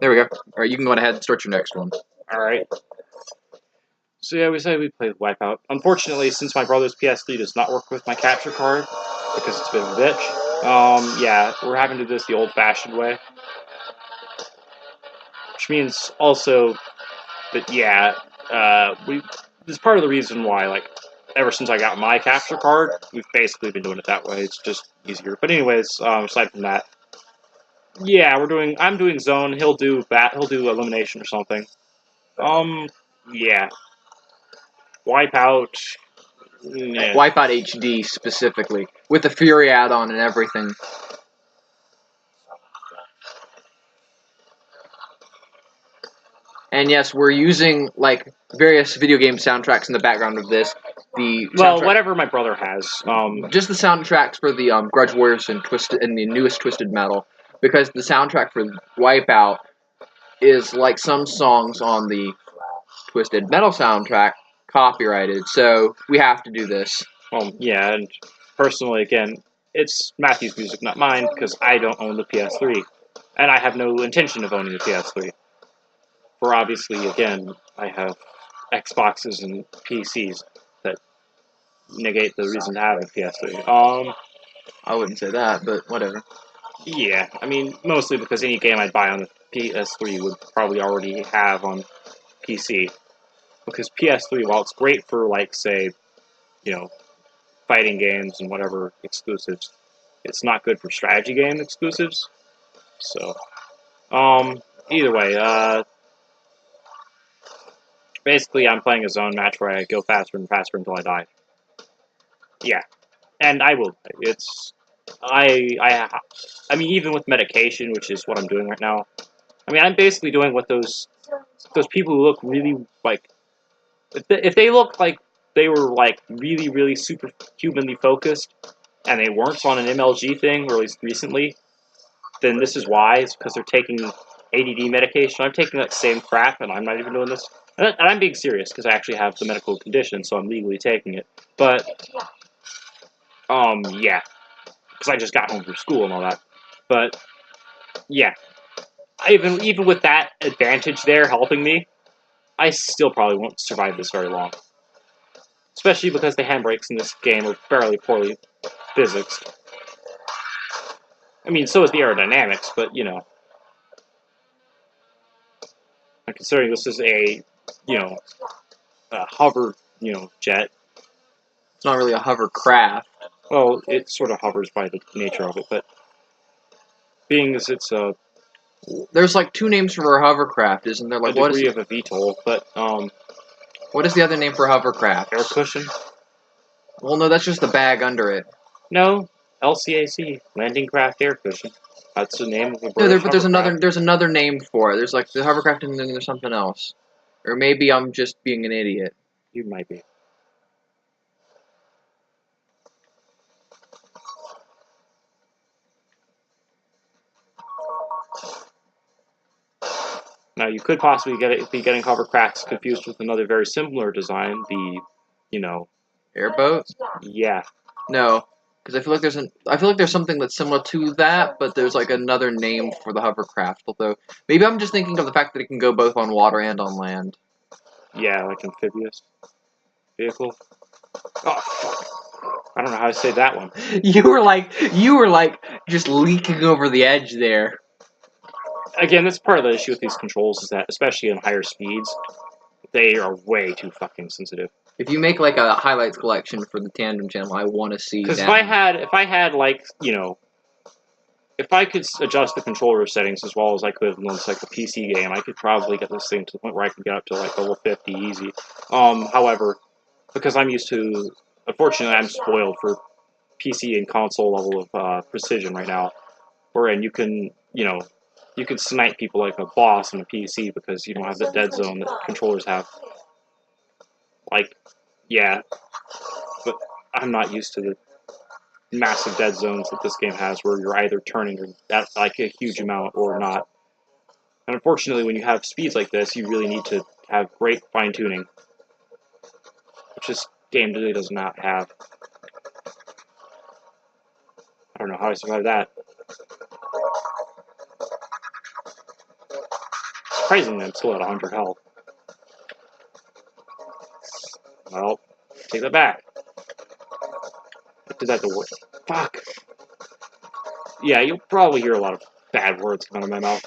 There we go. Alright, you can go ahead and start your next one. Alright. So yeah, we say we played Wipeout. Unfortunately, since my brother's PS3 does not work with my capture card, because it's a bit of a bitch, yeah, we're having to do this the old-fashioned way. Which means also that, yeah, this is part of the reason why, like, ever since I got my capture card, we've basically been doing it that way. It's just easier. But anyways, aside from that, yeah, I'm doing zone, he'll do elimination or something. Yeah. Wipeout. Yeah. Wipeout HD specifically, with the Fury add-on and everything. And yes, we're using like various video game soundtracks in the background of this. Well, whatever my brother has. Just the soundtracks for the Grudge Warriors and the newest Twisted Metal, because the soundtrack for Wipeout is like some songs on the Twisted Metal soundtrack copyrighted, so we have to do this. Yeah, and personally, again, it's Matthew's music, not mine, because I don't own the PS3, and I have no intention of owning the PS3. For obviously, again, I have Xboxes and PCs that negate the reason to have a PS3. I wouldn't say that, but whatever. Yeah, I mean, mostly because any game I'd buy on the PS3 would probably already have on PC. Because PS3, while it's great for, like, say, you know, fighting games and whatever exclusives, it's not good for strategy game exclusives. So, either way, basically I'm playing a zone match where I go faster and faster until I die. Yeah, and I will. I mean, even with medication, which is what I'm doing right now. I mean, I'm basically doing what those people who look really like, if they look like they were like really super humanly focused, and they weren't on an MLG thing, or at least recently, then this is why. It's because they're taking ADD medication. I'm taking that same crap, and I'm not even doing this. And I'm being serious because I actually have the medical condition, so I'm legally taking it. But yeah, because I just got home from school and all that. But yeah, even with that advantage there helping me, I still probably won't survive this very long. Especially because the handbrakes in this game are fairly poorly physics. I mean, so is the aerodynamics, but you know, considering this is a hover jet. It's not really a hovercraft. Well, it sort of hovers by the nature of it, but being as it's a There's like two names for a hovercraft, isn't there? Like a degree of a VTOL, but what is the other name for a hovercraft? Air cushion. Well, no, that's just the bag under it. No, LCAC, landing craft air cushion. That's the name of a No, British but there's hovercraft. another name for it. There's like the hovercraft and then there's something else. Or maybe I'm just being an idiot. You might be. Now, you could possibly be getting hovercrafts confused with another very similar design, the, Airboat? Yeah. No, because I feel like there's something that's similar to that, but there's like another name for the hovercraft. Although maybe I'm just thinking of the fact that it can go both on water and on land. Yeah, like amphibious vehicle. Oh, fuck. I don't know how to say that one. You were like just leaking over the edge there. Again, that's part of the issue with these controls is that, especially in higher speeds, they are way too fucking sensitive. If you make like a highlights collection for the Tandem channel, I want to see that. Because if I had like, if I could adjust the controller settings as well as I could in like a PC game, I could probably get this thing to the point where I could get up to like level 50 easy. However, because I'm used to, unfortunately, I'm spoiled for PC and console level of precision right now, wherein you can, you can snipe people like a boss on a PC because you don't have the dead zone that controllers have. Like, yeah, but I'm not used to the massive dead zones that this game has, where you're either turning at like a huge amount or not. And unfortunately, when you have speeds like this, you really need to have great fine tuning, which this game really does not have. I don't know how I survived that. Surprisingly, I'm still at 100 health. Well, take that back. I did that to work. Fuck. Yeah, you'll probably hear a lot of bad words come out of my mouth.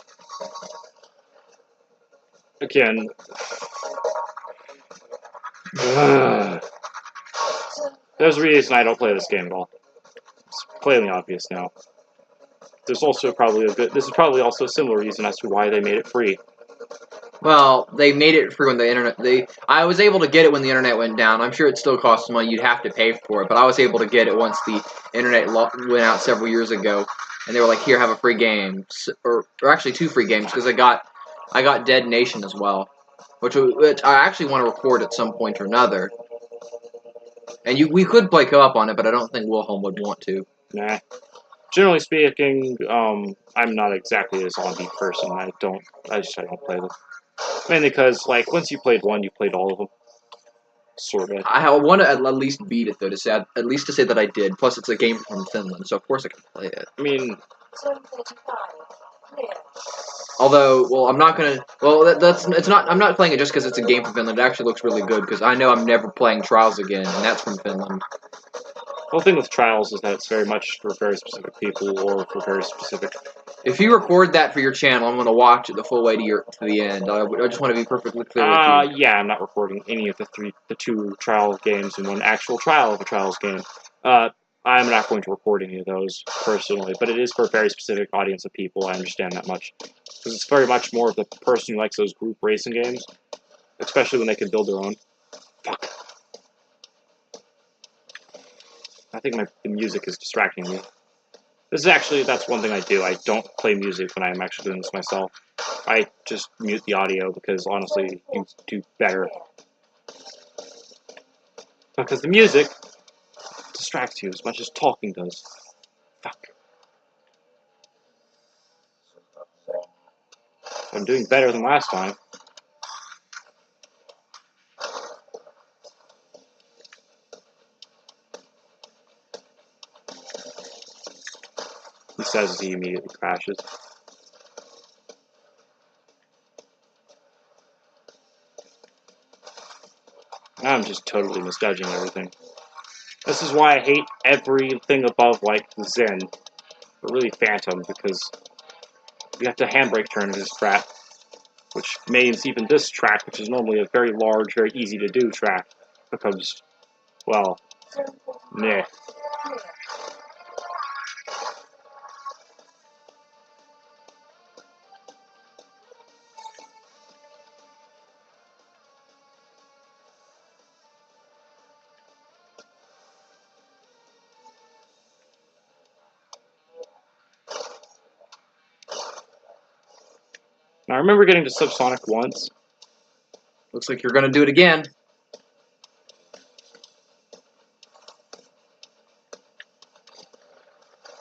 Again. There's a reason I don't play this game at all. It's plainly obvious now. There's also probably this is probably also a similar reason as to why they made it free. Well, they made it free when the internet. I was able to get it when the internet went down. I'm sure it still costs money. You'd have to pay for it, but I was able to get it once the internet went out several years ago, and they were like, "Here, have a free game," or actually 2 free games because I got Dead Nation as well, which I actually want to record at some point or another. And we could play co-op on it, but I don't think Wilhelm would want to. Nah. Generally speaking, I'm not exactly a zombie person. I don't play them. Mainly because, like, once you played one, you played all of them. Sort of. I want to at least beat it, though, at least to say that I did. Plus, it's a game from Finland, so of course I can play it. I mean... Although, well, I'm not gonna... Well, I'm not playing it just because it's a game from Finland. It actually looks really good, because I know I'm never playing Trials again, and that's from Finland. The whole thing with Trials is that it's very much for very specific people, or for very specific... If you record that for your channel, I'm gonna watch it the full way to the end. I just want to be perfectly clear with you. Yeah, I'm not recording any of the 2 Trials games and 1 actual trial of a Trials game. I'm not going to record any of those, personally, but it is for a very specific audience of people, I understand that much. Because it's very much more of the person who likes those group racing games, especially when they can build their own. Fuck. I think the music is distracting me. That's one thing I do. I don't play music when I'm actually doing this myself. I just mute the audio because, honestly, you do better. Because the music distracts you as much as talking does. Fuck. I'm doing better than last time. He says as he immediately crashes. I'm just totally misjudging everything. This is why I hate everything above, like, Zen. But really Phantom, because you have to handbrake turn this crap. Which means even this track, which is normally a very large, very easy to do track, becomes, well, meh. Now, I remember getting to Subsonic once. Looks like you're gonna do it again.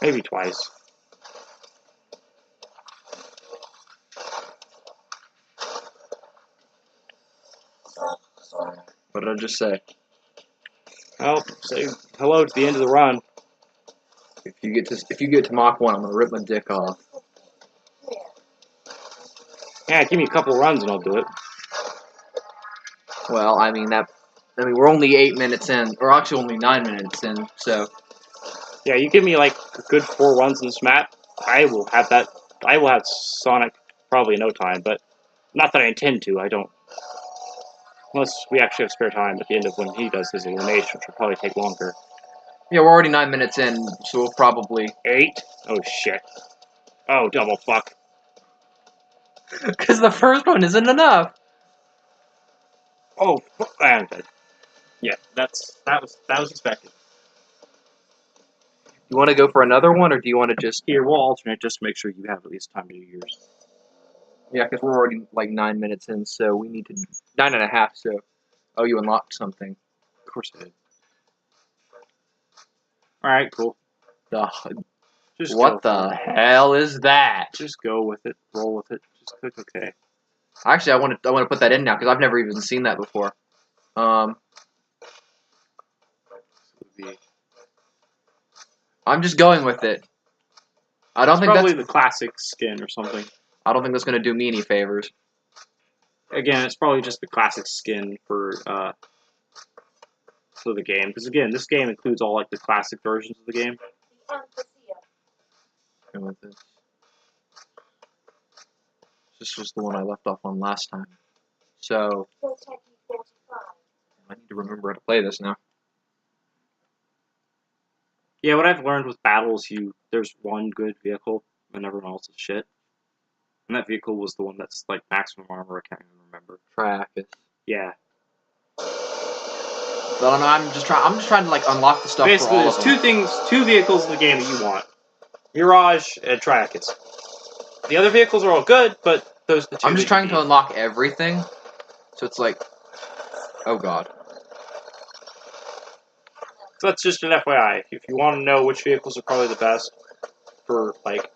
Maybe twice. What did I just say? Well, say hello to the end of the run. If you get to Mach 1, I'm gonna rip my dick off. Yeah, give me a couple runs and I'll do it. Well, I mean we're only 8 minutes in, or actually only 9 minutes in, so. Yeah, you give me like a good 4 runs in this map, I will have that. I will have Sonic probably in no time, but not that I intend to. I don't. Unless we actually have spare time at the end of when he does his elimination, which will probably take longer. Yeah, we're already 9 minutes in, so we'll probably... 8? Oh, shit. Oh, double fuck. Because the first one isn't enough! Oh, I'm dead. Yeah, that was expected. You want to go for another one, or do you want to just... Here, we'll alternate just to make sure you have at least time to do yours. Yeah, because we're already like 9 minutes in, so we need to... 9.5, so... Oh, you unlocked something. Of course I did. Alright, cool. What the hell is that? Just go with it. Roll with it. Just click OK. Actually, I want to put that in now, because I've never even seen that before. I'm just going with it. I don't think probably the classic skin or something. I don't think that's going to do me any favors. Again, it's probably just the classic skin for the game. Because again, this game includes all like the classic versions of the game. This was the one I left off on last time. So I need to remember how to play this now. Yeah, what I've learned with battles, there's one good vehicle and everyone else is shit. And that vehicle was the one that's like maximum armor. I can't even remember. Track. Yeah. But I'm just trying to like unlock the stuff. Basically, for all there's two vehicles in the game that you want: Mirage and Triacus. The other vehicles are all good, but those are the two. I'm just trying to unlock everything, so it's like, oh god. So that's just an FYI. If you want to know which vehicles are probably the best for like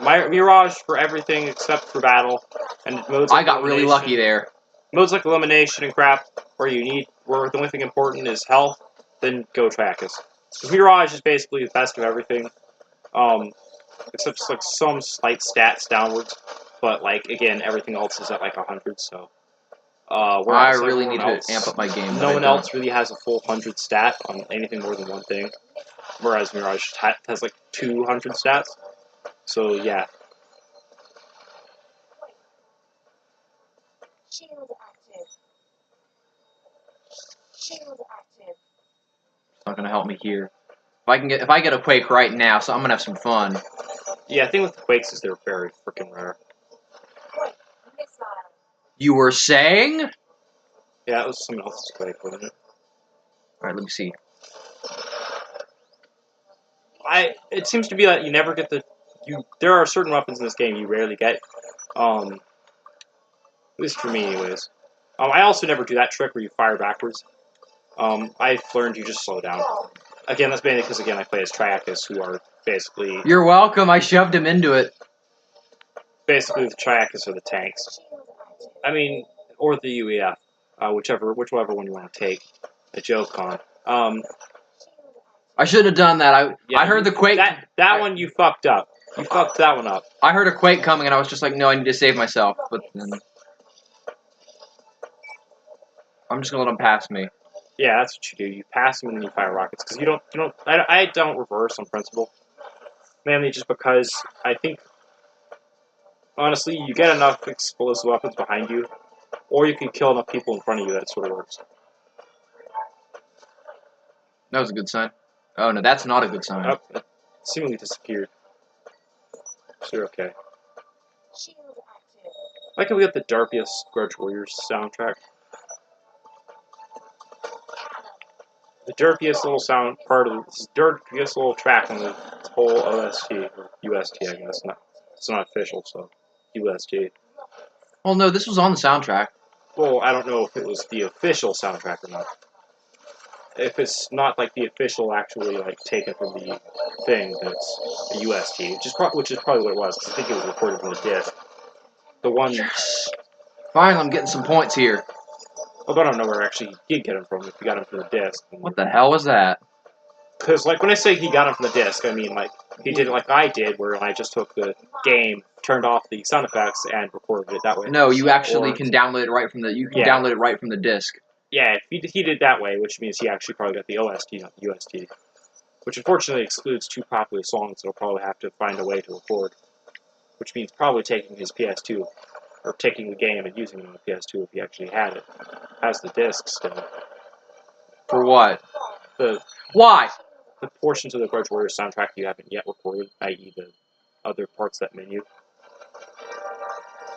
Mirage for everything except for battle, and modes. Like I got really lucky there. Modes like elimination and crap, where the only thing important is health, then go Triacus. Because Mirage is basically the best of everything, except just like some slight stats downwards. But like again, everything else is at like 100. So, I really need to amp up my game. No one else really has a full 100 stat on anything more than one thing, whereas Mirage has like 200 stats. So yeah. Shield active. Shield active. It's not gonna help me here. If I get a Quake right now, so I'm gonna have some fun. Yeah, the thing with the Quakes is they're very freaking rare. Quake missile. You were saying? Yeah, it was someone else's Quake, wasn't it? Alright, let me see. It seems to be that you never get there are certain weapons in this game you rarely get. At least for me, anyways. I also never do that trick where you fire backwards. I've learned you just slow down. Again, that's mainly because, again, I play as Triacus, who are basically... You're welcome, I shoved him into it. Basically, the Triacus are the tanks. I mean, or the UEF. Whichever one you want to take. A joke on. I shouldn't have done that. I heard the Quake... That one you fucked up. You fucked that one up. I heard a Quake coming and I was just like, no, I need to save myself. But then... I'm just gonna let him pass me. Yeah, that's what you do. You pass them and then you fire rockets. Because I don't reverse on principle. Mainly just because I think, honestly, you get enough explosive weapons behind you, or you can kill enough people in front of you that it sort of works. That was a good sign. Oh, no, that's not a good sign. Oh, it seemingly disappeared. So you're okay. Shield active. I like how we got the Darpiest Grudge Warriors soundtrack. The derpiest little derpiest little track on the whole OST, or UST, I guess. It's not official, so UST. Well, no, this was on the soundtrack. Well, I don't know if it was the official soundtrack or not. If it's not like the official, actually like taken from the thing, then it's a UST, which is probably what it was. Because I think it was recorded from the disc. The one. Yes. Fine, I'm getting some points here. Although I don't know where actually he did get him from. If he got him from the disc. What the hell was that? Because, like, when I say he got him from the disc, I mean, like, he did it like I did, where I just took the game, turned off the sound effects, and recorded it that way. No, you actually can download it right from the. You can download it right from the disc. Yeah, he did that way, which means he actually probably got the OST, not the UST. Which unfortunately excludes two popular songs that he'll probably have to find a way to record. Which means probably taking his PS2, or taking the game and using it on the PS2 if he actually had it. Has the disc still. For what? Why? The portions of the Grudge Warriors soundtrack you haven't yet recorded, i.e. the other parts of that menu.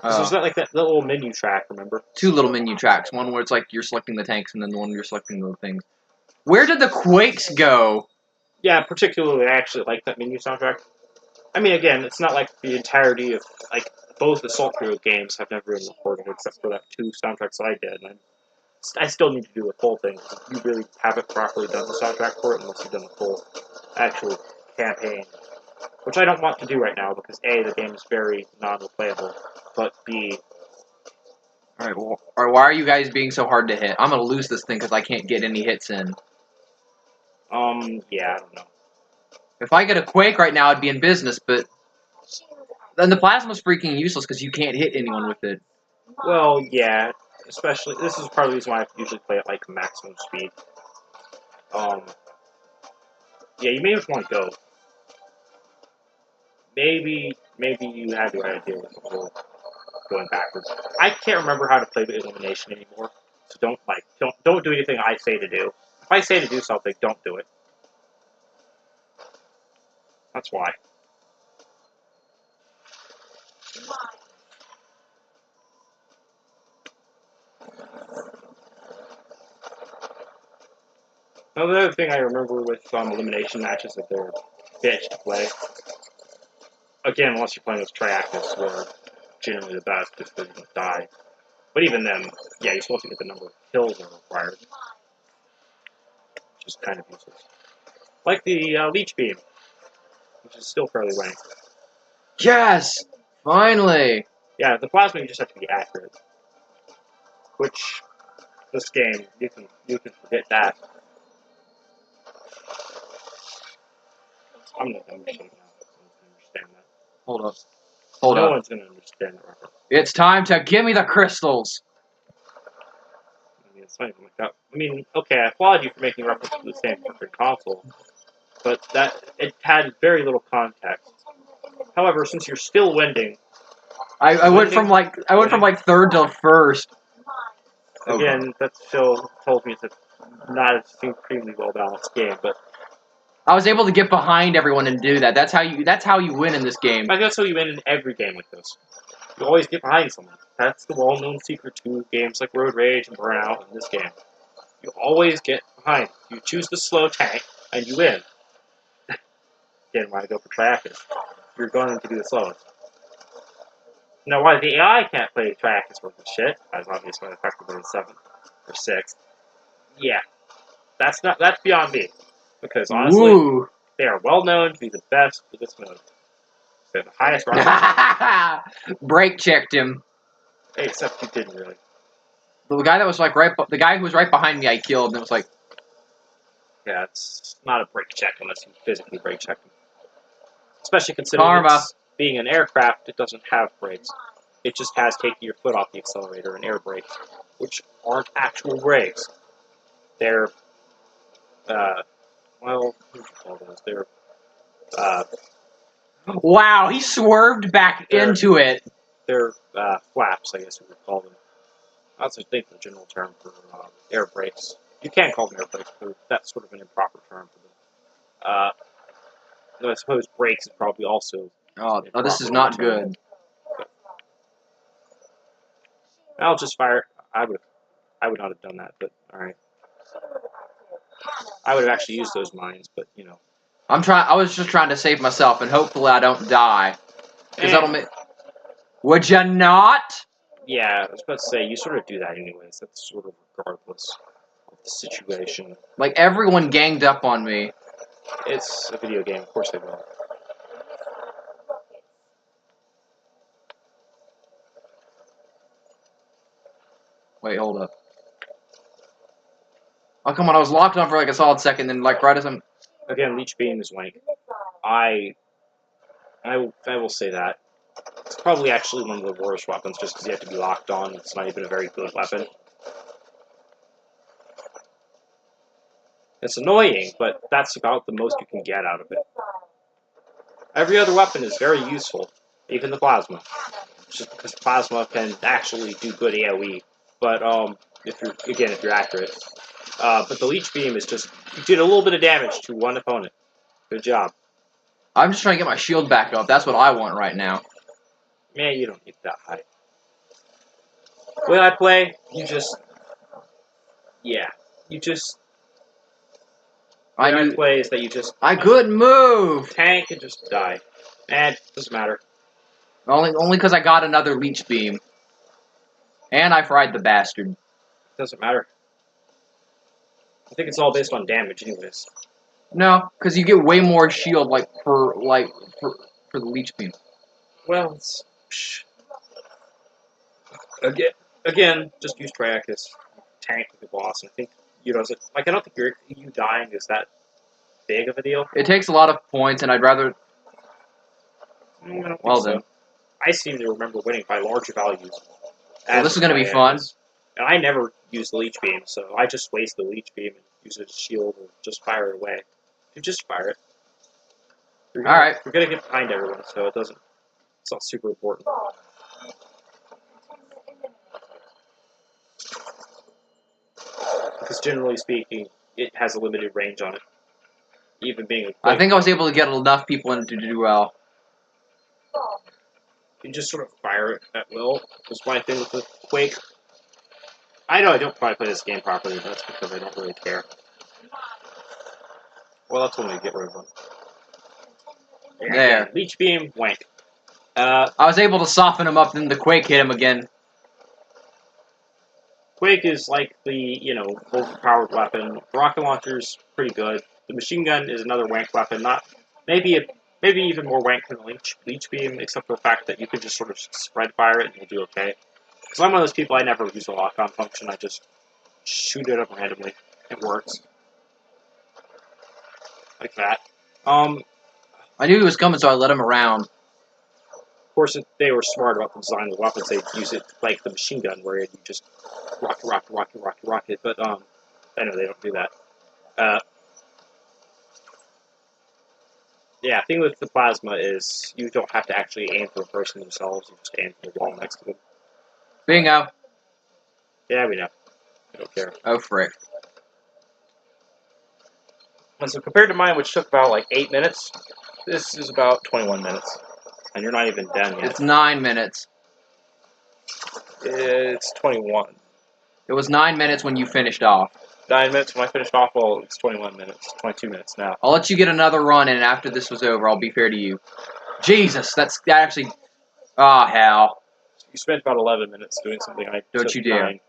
There's that little menu track, remember? Two little menu tracks. One where it's like you're selecting the tanks, and then the one where you're selecting the things. Where did the Quakes go? Yeah, particularly I actually like that menu soundtrack. I mean, again, it's not like the entirety of, like, both the Salt Hero games have never been recorded, except for that two soundtracks I did, and I still need to do the full thing, because you really haven't properly done the soundtrack for it unless you've done the full actual campaign. Which I don't want to do right now, because A, the game is very non-replayable, but B... Alright, why are you guys being so hard to hit? I'm gonna lose this thing because I can't get any hits in. Yeah, I don't know. If I get a Quake right now, I'd be in business, but... Then the plasma's freaking useless because you can't hit anyone with it. Well, yeah. Especially, this is part of the reason why I usually play at, like, maximum speed. Yeah, you may just want to go. Maybe you had the right idea with the whole going backwards. I can't remember how to play the elimination anymore. So don't do anything I say to do. If I say to do something, don't do it. That's why. Now, the other thing I remember with elimination matches that they're bitch to play. Again, unless you're playing with Triacus, who are generally the best just because you don't die. But even then, yeah, you're supposed to get the number of kills that are required, which is kind of useless. Like the Leech Beam, which is still fairly ranked. Yes! Finally! Yeah, the Plasma you just have to be accurate. Which, this game, you can forget that. I'm not going to understand that. Hold up. Hold no up. one's going to understand the reference. It's time to give me the crystals! I mean, it's not even like that. I mean, okay, I applaud you for making reference to the same fucking console, but it had very little context. However, since you're still winning, I went from like third to first. Again, that still tells me it's not a supremely well balanced game, but I was able to get behind everyone and do that. That's how you win in this game. I guess how you win in every game like this. You always get behind someone. That's the well-known secret to games like Road Rage and Burnout in this game. You always get behind. You choose the slow tank, and you win. Again, why I go for Triacus. You're going to do the slowest. Now, why the AI can't play Triacus worth of shit, as obviously effectively in 7th or 6th, yeah, that's beyond me. Because honestly, Woo! they are well known to be the best for this mode. They're the highest rocket. Brake checked him. Except you didn't really. The guy that was like the guy who was right behind me, I killed, and it was like, Yeah, it's not a brake check unless you physically brake check them. Especially considering it's being an aircraft, it doesn't have brakes. It just has taking your foot off the accelerator and air brakes, which aren't actual brakes. They're, well, what do you call those? They're, wow, he swerved back into it. They're flaps, I guess you would call them. That's, I think, the general term for air brakes. You can call them air brakes, but that's sort of an improper term for them. I suppose brakes is probably also. Oh, this is not good. I'll just fire. I would not have done that, but all right. I would have actually used those mines, but you know. I was just trying to save myself, and hopefully I don't die. Because that'll make. Would you not? Yeah, I was about to say you sort of do that anyways. That's sort of regardless of the situation. Like everyone ganged up on me. It's a video game, of course they will. Wait, hold up. Oh, come on, I was locked on for like a solid second, then like right as I'm... Again, Leech Beam is wank. I will say that. It's probably actually one of the worst weapons just because you have to be locked on. It's not even a very good weapon. It's annoying, but that's about the most you can get out of it. Every other weapon is very useful, even the Plasma. Just because Plasma can actually do good AoE. But, if you're accurate. But the Leech Beam is just, you did a little bit of damage to one opponent. Good job. I'm just trying to get my shield back up. That's what I want right now. Man, you don't need that high. When I play, you just... Yeah. You just... I play is that you just... I couldn't move! Tank and just die. And doesn't matter. Only because I got another Leech Beam. And I fried the bastard. Doesn't matter. I think it's all based on damage anyways. No, because you get way more shield for the Leech Beam. Well, it's... Again, just use Triacus. Tank with the boss, and I think you know, I don't think you dying is that big of a deal. It takes a lot of points, and I'd rather. I don't think so. I seem to remember winning by larger values. Well, this is gonna be my fun. areas. And I never use the leech beam, so I just waste the leech beam and use it as a shield or just fire it away. You just fire it. Alright. You're gonna get behind everyone, so it's not super important. Bomb. Contender eliminated. Because generally speaking, it has a limited range on it. Even being a I quick, think I was able to get enough people in to do well. Bomb. you just sort of fire it at will. That's my thing with the Quake. I know I don't probably play this game properly, but that's because I don't really care. Well, that's when we get rid of one. Contender eliminated. There. Again, leech beam, wank. I was able to soften him up, then the Quake hit him again. Quake is like the, overpowered weapon. The rocket launcher's pretty good. The machine gun is another wank weapon. Maybe even more wank than the leech beam, except for the fact that you can just sort of spread fire it and you'll do okay. Because I'm one of those people, I never use a lock-on function. I just shoot it up randomly. It works. Like that. I knew he was coming, so I let him around. Of course, if they were smart about the design of the weapons, they'd use it like the machine gun, where you just rocket it. But I know they don't do that. Yeah, thing with the plasma is you don't have to actually aim for the person themselves. You just aim for the wall next to them. Bingo. Yeah, we know. I don't care. Oh, frick. And so compared to mine, which took about like 8 minutes, this is about 21 minutes. And you're not even done yet. It's 9 minutes. It's 21. It was 9 minutes when you finished off. 9 minutes when I finished off, well, it's 21 minutes. 22 minutes now. I'll let you get another run, and after this was over, I'll be fair to you. Jesus, that actually... Ah, hell. You spent about 11 minutes doing something I Don't took you dare. 9.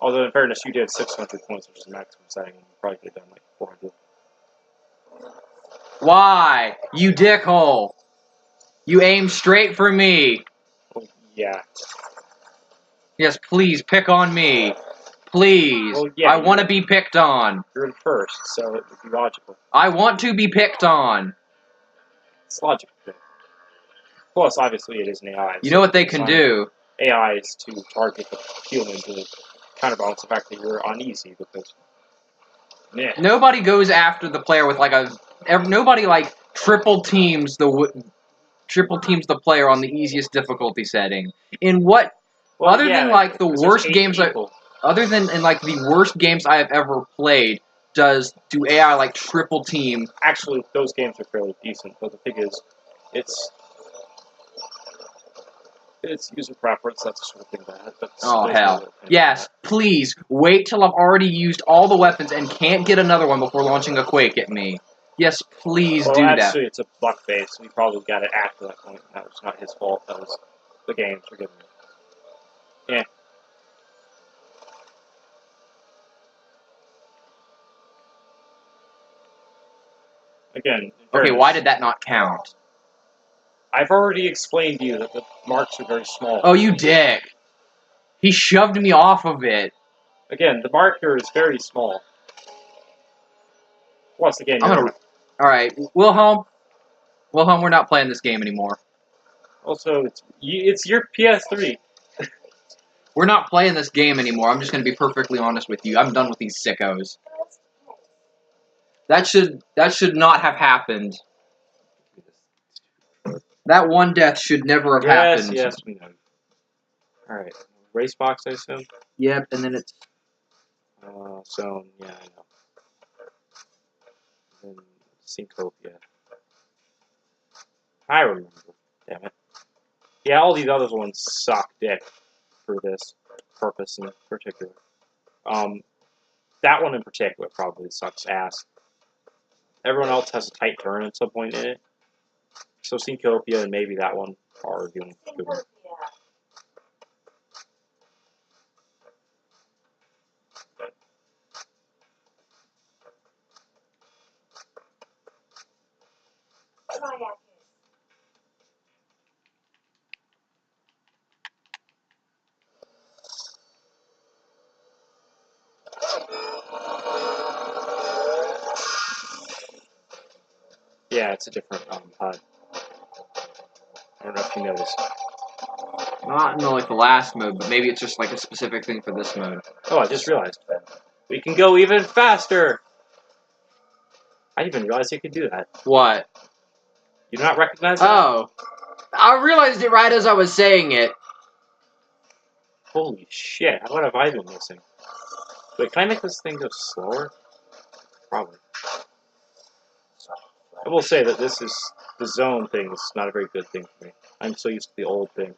Although, in fairness, you did 600 points, which is the maximum setting, and you probably could have done like 400. Why? You dickhole. You aim straight for me. Oh, yeah. Yes, please, pick on me. Please. Well, yeah, I want to be picked on. You're in first, so it would be logical. I want to be picked on. It's logical. Plus, obviously, it is an AI. You know what they can do? AI is to target the human to counterbalance the fact that you're uneasy, because... Yeah. Nobody goes after the player with like a... Nobody like triple teams the player on the easiest difficulty setting. In what... Well, other yeah, than like the because worst there's 8 games people. other than in like the worst games I have ever played, do AI like triple team? Actually, those games are fairly decent, but the thing is, it's user preference, that's the sort of thing that Oh there's no hell. real thing Yes, for please, wait till I've already used all the weapons and can't get another one before launching a Quake at me. Yes, please that. do Well, that. actually, it's a luck base, and he probably got it after that point. That was not his fault, that was the game's for giving him. Yeah. Again, in Okay, fairness, why did that not count? I've already explained to you that the marks are very small. Oh, you dick. He shoved me off of it. Again, the marker is very small. Once again, I'm gonna... Alright, Wilhelm, we're not playing this game anymore. also, it's your PS3. We're not playing this game anymore. I'm just gonna be perfectly honest with you. I'm done with these sickos. First place. That should not have happened. That one death should never have happened. Yes, we know. Alright, race box, I assume? Yep, and then it's... So, yeah, I know. Then Syncopia. I remember. Damn it. Yeah, all these other ones suck dick for this purpose in particular. That one in particular probably sucks ass. Everyone else has a tight turn at some point in it. So Syncopia and maybe that one are doing good. Syncopia. Triac. Yeah, it's a different HUD. I don't know if you noticed. Not in like the last mode, but maybe it's just like a specific thing for this mode. Oh, I just realized. We can go even faster! I didn't even realize you could do that. What? You do not recognize that? Oh. I realized it right as I was saying it. Holy shit, what have I been missing? Wait, can I make this thing go slower? Probably. I will say that the zone thing is not a very good thing for me. I'm so used to the old thing.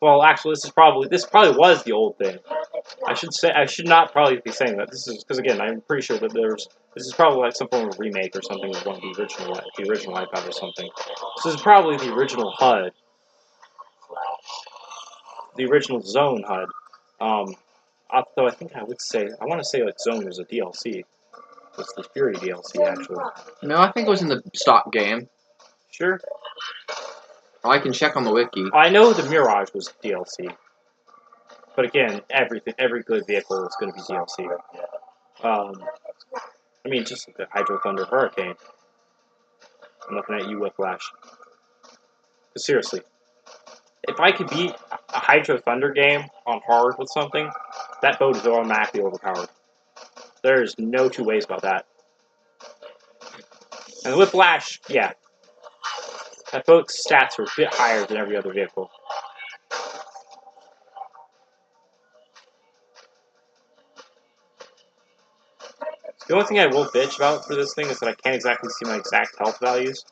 Well, actually, this probably was the old thing. I should not probably be saying that. This is, because again, I'm pretty sure that this is probably like some form of remake or something of one of the original Wipeout or something. This is probably the original HUD. The original Zone HUD. Though I think I want to say like Zone was a DLC. It's the Fury DLC, actually. No, I think it was in the stock game. Sure. I can check on the wiki. I know the Mirage was DLC. But again, every good vehicle is going to be DLC. I mean, just like the Hydro Thunder Hurricane. I'm looking at you, Whiplash. But seriously, if I could beat a Hydro Thunder game on hard with something, that boat is automatically overpowered. There's no two ways about that. And the Whiplash, yeah. That boat's stats are a bit higher than every other vehicle. The only thing I will bitch about for this thing is that I can't exactly see my exact health values.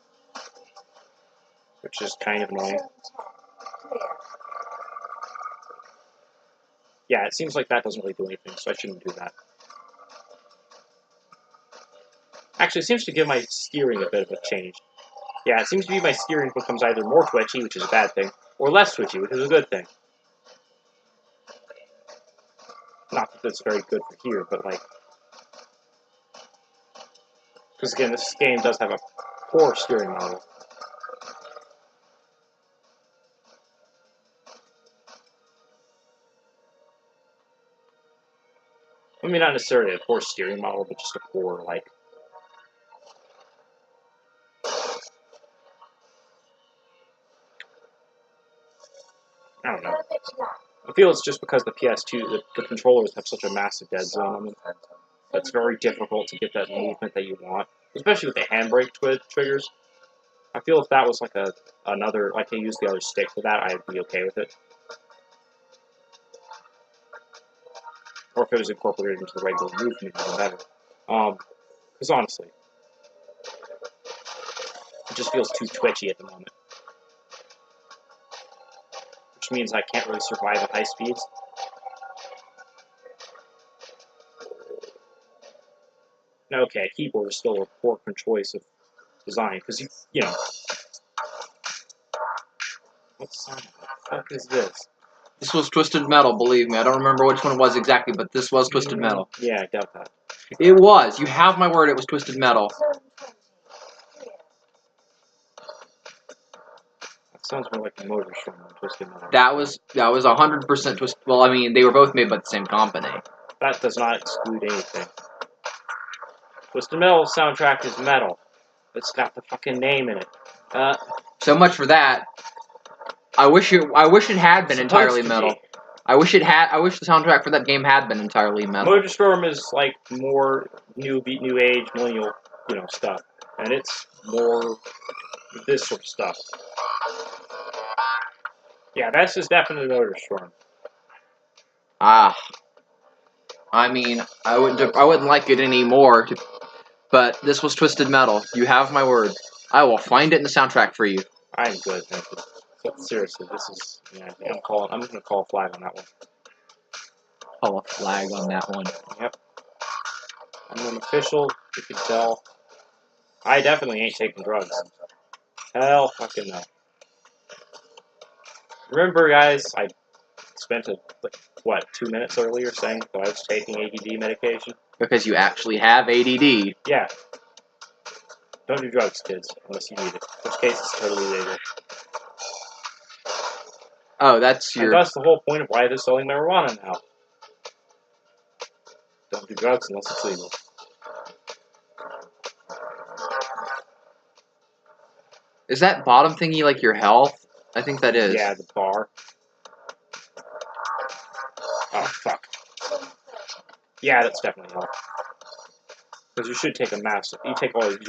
Which is kind of annoying. Yeah, it seems like that doesn't really do anything, so I shouldn't do that. Actually, it seems to give my steering a bit of a change. Yeah, it seems to be my steering becomes either more twitchy, which is a bad thing, or less twitchy, which is a good thing. Not that that's very good for here, but like... Because again, this game does have a poor steering model. I mean, not necessarily a poor steering model, but just a poor, like... I don't know. I feel it's just because the PS2, the controllers have such a massive dead zone on them. It's very difficult to get that movement that you want, especially with the handbrake triggers. I feel if that was like another, like they use the other stick for that, I'd be okay with it. Or if it was incorporated into the regular movement, even better. Because honestly, it just feels too twitchy at the moment. Which means I can't really survive at high speeds. Now, okay, a keyboard is still a poor choice of design, because you know... What sound the fuck is this? This was Twisted Metal, believe me. I don't remember which one it was exactly, but this was Twisted Metal. Yeah, I doubt that. It was. You have my word, it was Twisted Metal. That sounds more like a motor storm than Twisted Metal. That was 100% Twisted. Well, I mean, they were both made by the same company. That does not exclude anything. Twisted Metal soundtrack is metal. It's got the fucking name in it. So much for that. I wish it had been entirely metal. I wish the soundtrack for that game had been entirely metal. Motorstorm is like more new age millennial, stuff, and it's more this sort of stuff. Yeah, this is definitely Motorstorm. Ah, I mean, I wouldn't like it anymore, but this was Twisted Metal. You have my word. I will find it in the soundtrack for you. I'm good, thank you. But seriously, this is I'm gonna call a flag on that one. Call a flag on that one. Yep. I'm an official, you can tell. I definitely ain't taking drugs. Hell fucking no. Remember, guys, I spent 2 minutes earlier saying that I was taking ADD medication? Because you actually have ADD. Yeah. Don't do drugs, kids, unless you need it. In which case, it's totally legal. Oh, that's your... And that's the whole point of why they're selling marijuana now. Don't do drugs unless it's legal. Is that bottom thingy like your health? I think that is. Yeah, the bar. Oh, fuck. Yeah, that's definitely help. Because you should take a massive... You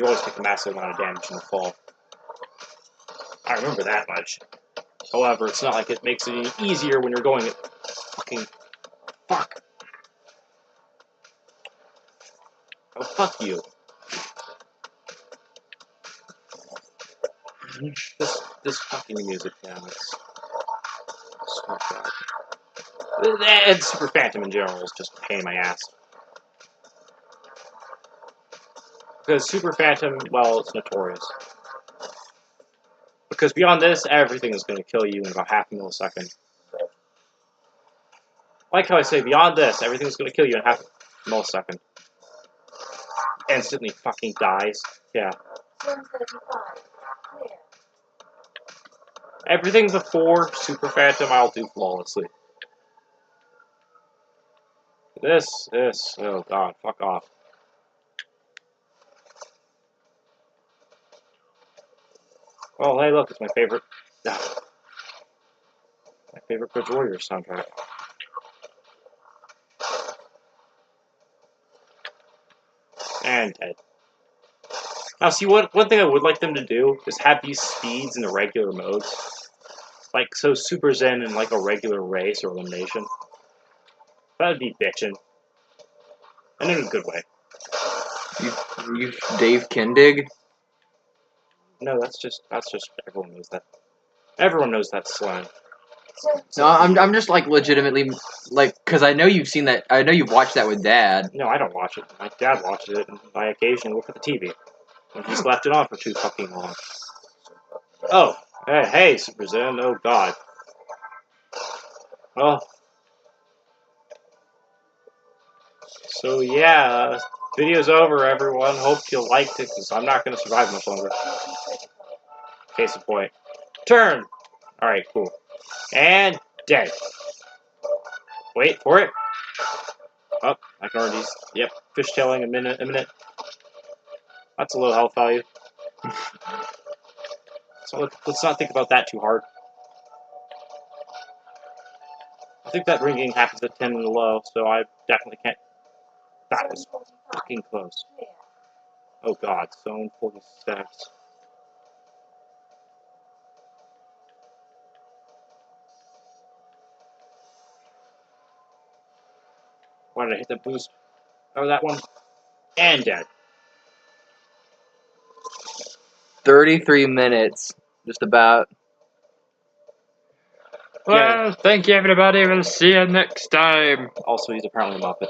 always take a massive amount of damage in the fall. I remember that much. However, it's not like it makes it any easier when you're going at fucking... Fuck. Oh, fuck you. This fucking music, damn, it's... So bad. And Super Phantom in general is just a pain in my ass. Because Super Phantom, well, it's notorious. Because beyond this, everything is going to kill you in about half a millisecond. Like how I say, beyond this, everything's going to kill you in half a millisecond. Instantly fucking dies. Yeah. 135. Clear. Everything before Super Phantom, I'll do flawlessly. This, oh god, fuck off. Oh, hey, look, it's my favorite. My favorite Grudge Warriors soundtrack. And dead. Now, see, one thing I would like them to do is have these speeds in the regular modes. Like, so Super Zen in, like, a regular race or elimination. That'd be bitchin'. And in a good way. You Dave Kindig? No, that's just, everyone knows that. Everyone knows that's slang. No, I'm just like legitimately like because I know you've seen that. I know you've watched that with Dad. No, I don't watch it. My dad watches it, and I occasionally look at the TV. And he's left it on for too fucking long. Oh, hey, Super Zen. Oh god. Well, so yeah, video's over, everyone. Hope you liked it, because I'm not going to survive much longer. Case in point. Turn! Alright, cool. And dead. Wait for it. Oh, I can already... Yep, fishtailing a minute. That's a low health value. So let's not think about that too hard. I think that ringing happens at 10 in the low, so I definitely can't... That was fucking close. Oh god, zone 46. Why did I hit the boost? Oh, that one. And dead. 33 minutes, just about. Well, thank you everybody. We'll see you next time. Also, he's apparently a Muppet.